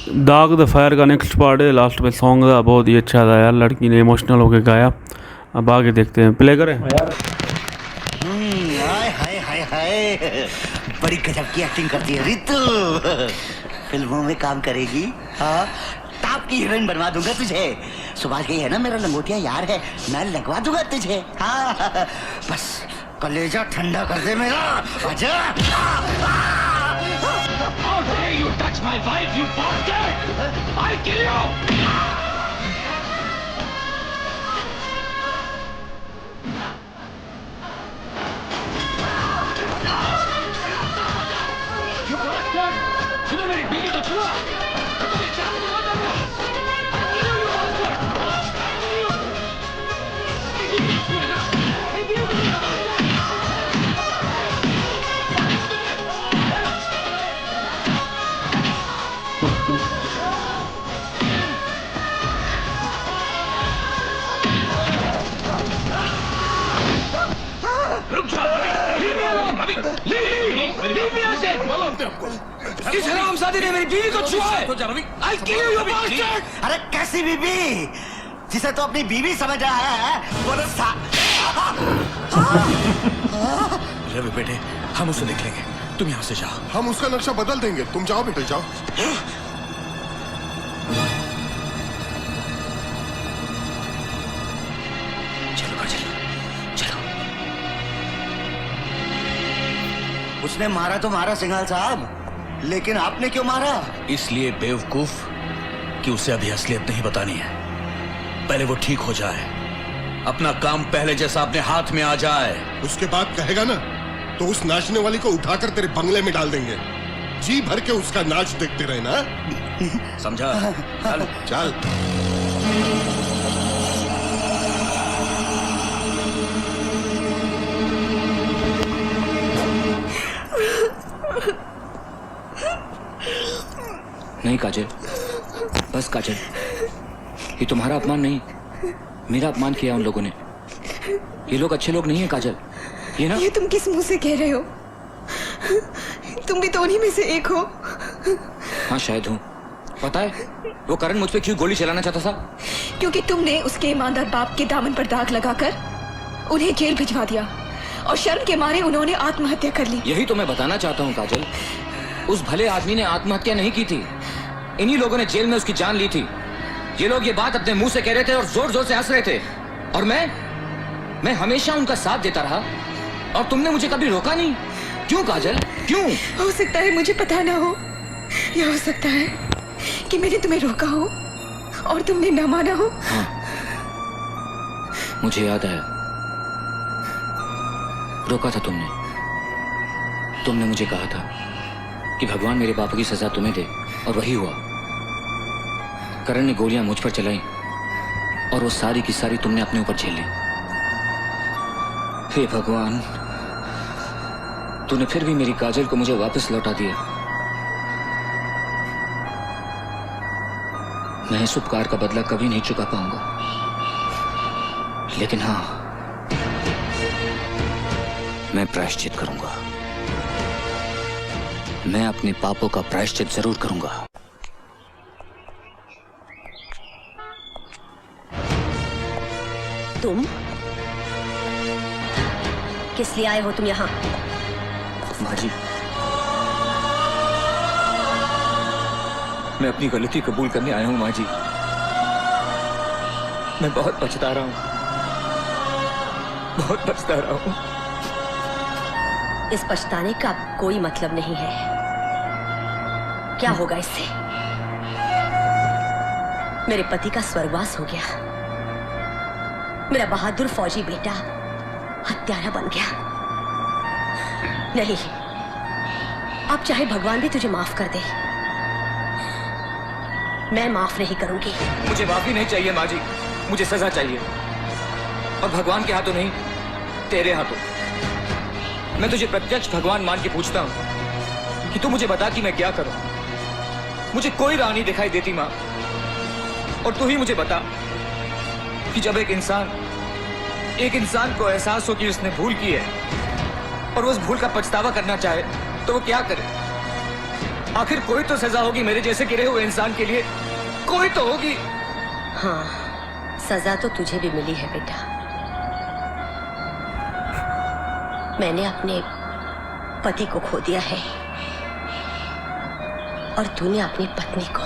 दाग the fire का next part है, लास्ट में सॉन्ग था, बहुत ही अच्छा था यार, लड़की ने इमोशनल होकर गाया। अब आगे देखते हैं, प्ले करें यार। हाय हाय हाय हाय, बड़ी गजब की एक्टिंग करती है रितु। फिल्मों में काम करेगी, हाँ, टॉप की हीरोइन बनवा दूंगा तुझे। सुभाष गई है ना, मेरा लंगोटिया यार है, मैं लगवा दूंगा तुझे। हाँ, बस कलेजा ठंडा कर दे मेरा। आजा। How dare you touch my wife, you bastard! I'll kill you! You bastard! तूने मेरी बीवी को छुआ! तुझे चाकू से मार दूंगा! I'll kill you, you इस हरामजादे ने मेरी बीवी को छुआ है। I'll kill you, you bastard! अरे कैसी बीबी, जिसे तो अपनी बीवी समझ रहा है वो तो रवि बेटे, हम उसे देख लेंगे, तुम यहाँ से जाओ। हम उसका नक्शा बदल देंगे, तुम जाओ बेटे जाओ। चलो काजल, चलो। उसने मारा तो मारा सिंघाल साहब, लेकिन आपने क्यों मारा? इसलिए बेवकूफ कि उसे अभी असलियत नहीं बतानी है। पहले वो ठीक हो जाए, अपना काम पहले जैसा अपने हाथ में आ जाए। उसके बाद कहेगा ना तो उस नाचने वाली को उठाकर तेरे बंगले में डाल देंगे। जी भर के उसका नाच देखते रहे ना। समझा? चल चल। नहीं काजल, बस काजल, ये तुम्हारा अपमान नहीं, मेरा अपमान किया उन लोगों ने। ये लोग अच्छे लोग नहीं हैं काजल, ये ना। ये तुम किस मुंह से कह रहे हो? तुम भी तो उन्हीं में से एक हो। हाँ शायद हूँ। पता है वो करण मुझ पे क्यों गोली चलाना चाहता था? क्योंकि तुमने उसके ईमानदार बाप के दामन पर दाग लगाकर उन्हें जेल भिजवा दिया और शर्म के मारे उन्होंने आत्महत्या कर ली। यही तो मैं बताना चाहता हूँ काजल, उस भले आदमी ने आत्महत्या नहीं की थी, इन्हीं लोगों ने जेल में उसकी जान ली थी। ये लोग ये बात अपने मुंह से कह रहे थे और जोर जोर से हंस रहे थे, और मैं हमेशा उनका साथ देता रहा, और तुमने मुझे कभी रोका नहीं। क्यों काजल, क्यों? हो सकता है मुझे पता ना हो, या हो सकता है कि मैंने तुम्हें रोका हो और तुमने न माना हो। हाँ, मुझे याद आया, रोका था तुमने। तुमने मुझे कहा था कि भगवान मेरे बापू की सजा तुम्हें दे, और वही हुआ। करण ने गोलियां मुझ पर चलाई और वो सारी की सारी तुमने अपने ऊपर झेल ली। हे भगवान, तूने फिर भी मेरी काजल को मुझे वापस लौटा दिया। मैं इस उपकार का बदला कभी नहीं चुका पाऊंगा, लेकिन हाँ, मैं प्रायश्चित करूंगा। मैं अपने पापों का प्रायश्चित जरूर करूंगा। तुम किस लिए आए हो तुम यहाँ? माँ जी, मैं अपनी गलती कबूल करने आया हूँ। माँ जी, मैं बहुत पछता रहा हूँ, बहुत पछता रहा हूँ। इस पछताने का कोई मतलब नहीं है। क्या होगा इससे? मेरे पति का स्वर्गवास हो गया, मेरा बहादुर फौजी बेटा हत्यारा बन गया। नहीं, अब चाहे भगवान भी तुझे माफ कर दे, मैं माफ नहीं करूंगी। मुझे माफी नहीं चाहिए माँ जी, मुझे सजा चाहिए, और भगवान के हाथों नहीं, तेरे हाथों। मैं तुझे प्रत्यक्ष भगवान मान के पूछता हूं कि तू मुझे बता कि मैं क्या करूं। मुझे कोई राह नहीं दिखाई देती माँ, और तू ही मुझे बता कि जब एक इंसान को एहसास हो कि उसने भूल की है और वो उस भूल का पछतावा करना चाहे तो वो क्या करे। आखिर कोई तो सजा होगी मेरे जैसे गिरे हुए इंसान के लिए, कोई तो होगी। हाँ, सजा तो तुझे भी मिली है बेटा। मैंने अपने पति को खो दिया है और तूने अपनी पत्नी को।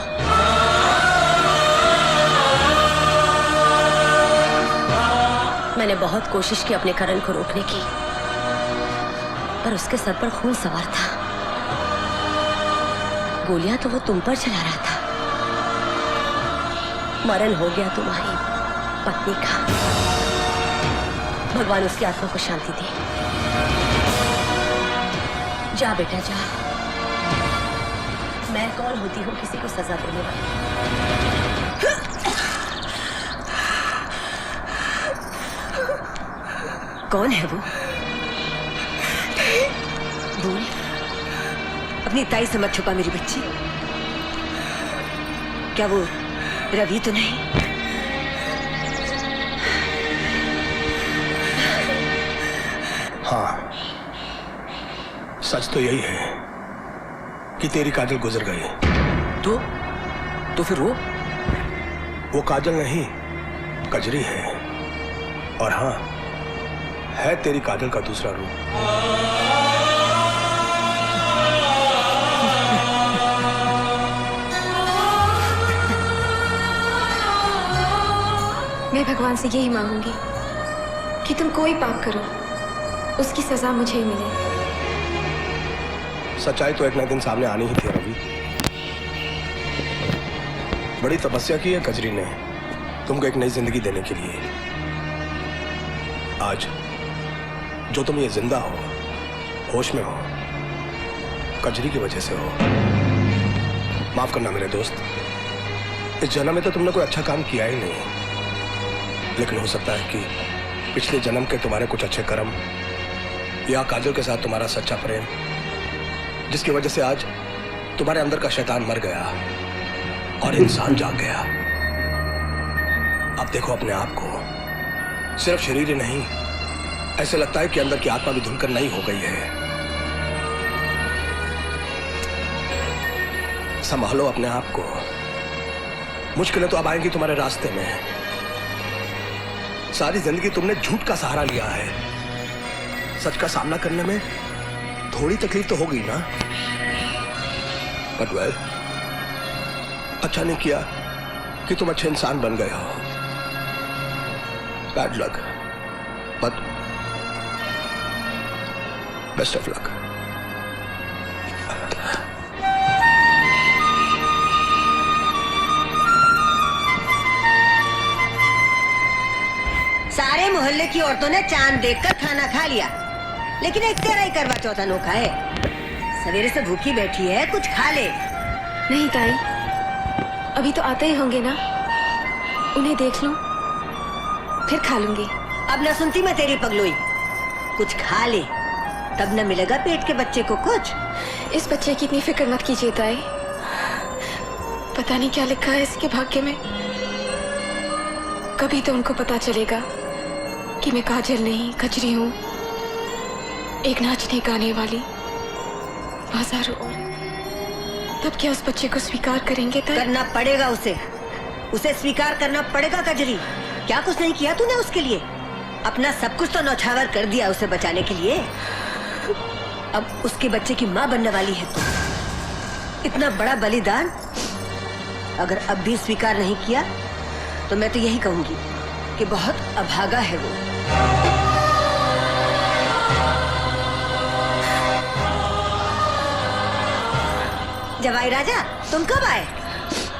मैंने बहुत कोशिश की अपने करण को रोकने की, पर उसके सर पर खून सवार था। गोलियां तो वो तुम पर चला रहा था। मरण हो गया तुम्हारी पत्नी का। भगवान उसकी आत्मा को शांति दे। जा बेटा जा। मैं कौन होती हूँ किसी को सजा देने वाली? कौन है वो? बोल, अपनी ताई से मत छुपा मेरी बच्ची। क्या वो रवि तो नहीं? हाँ, सच तो यही है कि तेरी काजल गुजर गई। तो फिर वो काजल नहीं, कजरी है। और हाँ, है तेरी काजल का दूसरा रूप। मैं भगवान से यही मांगूंगी कि तुम कोई पाप करो, उसकी सजा मुझे ही मिले। सच्चाई तो एक न दिन सामने आनी ही थी रवि। बड़ी तपस्या की है कजरी ने तुमको एक नई जिंदगी देने के लिए। आज जो तुम ये जिंदा हो, होश में हो, कजरी की वजह से हो। माफ करना मेरे दोस्त, इस जन्म में तो तुमने कोई अच्छा काम किया ही नहीं, लेकिन हो सकता है कि पिछले जन्म के तुम्हारे कुछ अच्छे कर्म या काजल के साथ तुम्हारा सच्चा प्रेम, जिसकी वजह से आज तुम्हारे अंदर का शैतान मर गया और इंसान जाग गया। अब देखो अपने आप को, सिर्फ शरीर ही नहीं, ऐसे लगता है कि अंदर की आत्मा भी धुलकर नई हो गई है। संभालो अपने आप को, मुश्किलें तो अब आएंगी तुम्हारे रास्ते में। सारी जिंदगी तुमने झूठ का सहारा लिया है, सच का सामना करने में थोड़ी तकलीफ तो होगी ना। बट वेल, अच्छा नहीं किया कि तुम अच्छे इंसान बन गए हो। Bad luck, but best of luck. सारे मोहल्ले की औरतों ने चांद देखकर खाना खा लिया, लेकिन एक तेरा ही करवा चौथ अनोखा है। सवेरे से भूखी बैठी है, कुछ खा ले। नहीं ताई, अभी तो आते ही होंगे ना, उन्हें देख लूं, फिर खा लूंगी। अब न सुनती मैं तेरी पगलुई, कुछ खा ले, तब न मिलेगा पेट के बच्चे को कुछ। इस बच्चे की इतनी फिक्र मत कीजिए ताई, पता नहीं क्या लिखा है इसके भाग्य में। कभी तो उनको पता चलेगा कि मैं काजल नहीं कजरी हूँ, एक नाचने गाने वाली बाजारू औरत। तब क्या उस बच्चे को स्वीकार करेंगे? करना पड़ेगा उसे, उसे स्वीकार करना पड़ेगा कजरी। क्या कुछ नहीं किया तूने उसके लिए? अपना सब कुछ तो नौछावर कर दिया उसे बचाने के लिए। अब उसके बच्चे की माँ बनने वाली है तू। इतना बड़ा बलिदान अगर अब भी स्वीकार नहीं किया तो मैं तो यही कहूंगी कि बहुत अभागा है वो। जवाई राजा, तुम कब आए?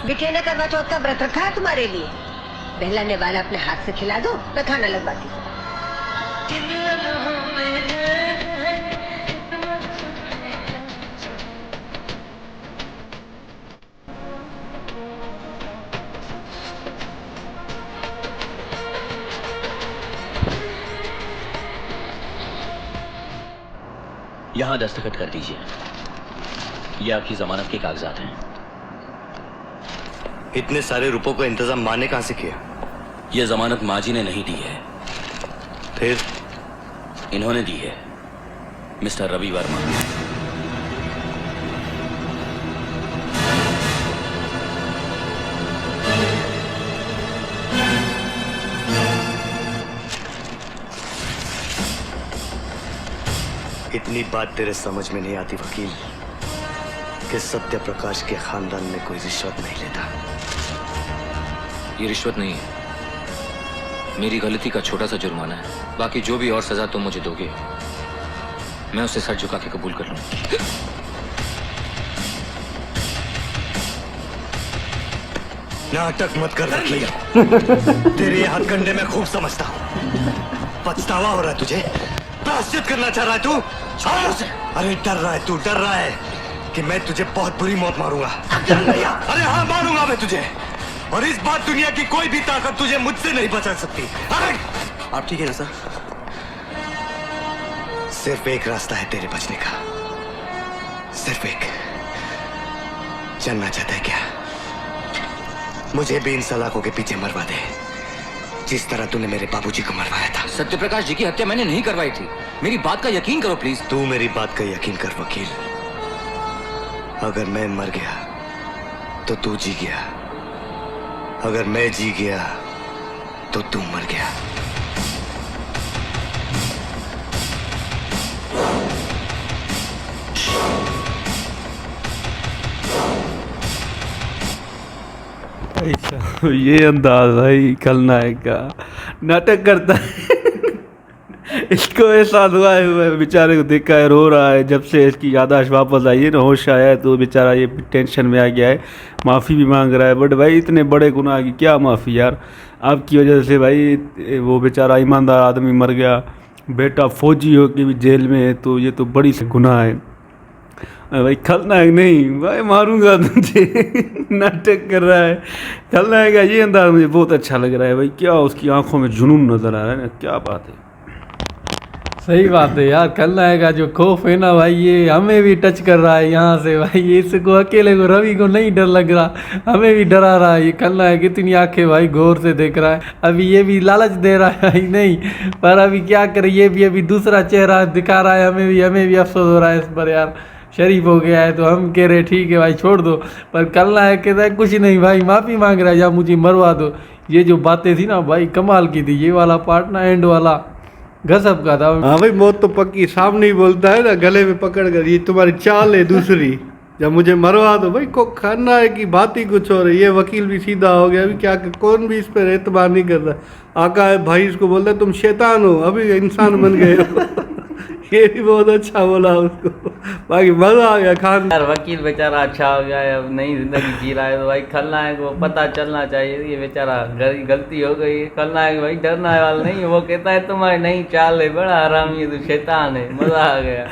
बिटिया ने करवा चौथ का व्रत रखा है तुम्हारे लिए। बहलाने वाला अपने हाथ से खिला दो, मैं खाना लगवाती हूँ। यहाँ दस्तखत कर दीजिए, ये आपकी जमानत के कागजात हैं। इतने सारे रुपयों का इंतजाम माँ ने कहां से किया? ये जमानत माँ जी ने नहीं दी है, फिर इन्होंने दी है, मिस्टर रवि वर्मा। इतनी बात तेरे समझ में नहीं आती वकील कि सत्य प्रकाश के खानदान में कोई रिश्वत नहीं लेता। ये रिश्वत नहीं है, मेरी गलती का छोटा सा जुर्माना है। बाकी जो भी और सजा तुम मुझे दोगे मैं उसे सर झुका के कबूल कर लूंगा। नाटक मत कर वकील। तेरे हथकंडे में खूब समझता हूँ। पछतावा हो रहा है तुझे? प्रायश्चित करना चाह रहा है तू? अरे डर रहा है तू, डर रहा है कि मैं तुझे बहुत बुरी मौत मारूंगा। अरे हाँ मारूंगा मैं तुझे, और इस बात दुनिया की कोई भी ताकत तुझे मुझसे नहीं बचा सकती। आप ठीक है ना सर? सिर्फ एक रास्ता है तेरे बचने का, सिर्फ एक। जानना चाहता है क्या? मुझे भी इन सलाखों के पीछे मरवा दे, जिस तरह तूने मेरे बाबूजी को मरवाया था। सत्यप्रकाश जी की हत्या मैंने नहीं करवाई थी, मेरी बात का यकीन करो प्लीज। तू मेरी बात का यकीन कर वकील। अगर मैं मर गया तो तू जी गया, अगर मैं जी गया तो तू मर गया। अच्छा ये अंदाज भाई खलनायक का नाटक करता है। इसको एहसास हुआ है, बेचारे को देखा है रो रहा है। जब से इसकी याददाश्त वापस आई है ना, होश आया है, तो बेचारा ये टेंशन में आ गया है, माफ़ी भी मांग रहा है। बट भाई इतने बड़े गुनाह की क्या माफ़ी यार, आपकी वजह से भाई वो बेचारा ईमानदार आदमी मर गया, बेटा फौजी हो के भी जेल में है, तो ये तो बड़ी सी गुनाह है भाई। खलनायक नहीं भाई, मारूंगा तुझे। नाटक कर रहा है खलनायक का। ये अंदाज मुझे बहुत अच्छा लग रहा है भाई। क्या उसकी आंखों में जुनून नज़र आ रहा है ना, क्या बात है। सही बात है यार, खलनायक का जो खौफ है ना भाई, ये हमें भी टच कर रहा है यहाँ से भाई। इसको अकेले को, रवि को नहीं डर लग रहा, हमें भी डरा रहा है। ये खलनायक इतनी आंखें भाई गौर से देख रहा है। अभी ये भी लालच दे रहा है भाई, नहीं पर अभी क्या करे, ये भी अभी दूसरा चेहरा दिखा रहा है। हमें भी अफसोस हो रहा है इस पर यार। शरीफ हो गया है तो हम कह रहे ठीक है भाई छोड़ दो, पर खलनायक कहता है कुछ नहीं भाई, माफ़ी मांग रहा है या मुझे मरवा दो। ये जो बातें थी ना भाई कमाल की थी। ये वाला पार्ट ना एंड वाला गजब का था। हाँ भाई मौत तो पक्की, सामने ही बोलता है ना, गले में पकड़ कर, ये तुम्हारी चाल है दूसरी, जब मुझे मरवा दो। भाई को खलनायक की बात ही कुछ और है। ये वकील भी सीधा हो गया, अभी क्या कौन भी इस पर एतबार नहीं कर रहा। आका है भाई इसको बोलता है तुम शैतान हो, अभी इंसान बन गए हो। ये भी बहुत अच्छा बोला उसको, बाकी मजा आ गया खान। यार वकील बेचारा अच्छा हो गया है, अब नई जिंदगी जी रहा है, तो भाई खलनायक को पता चलना चाहिए ये बेचारा गलती हो गई। खलनायक भाई डरने वाला नहीं, वो कहता है तुम्हारी नहीं चाल है, बड़ा आराम, ये तो शैतान है। मजा आ गया।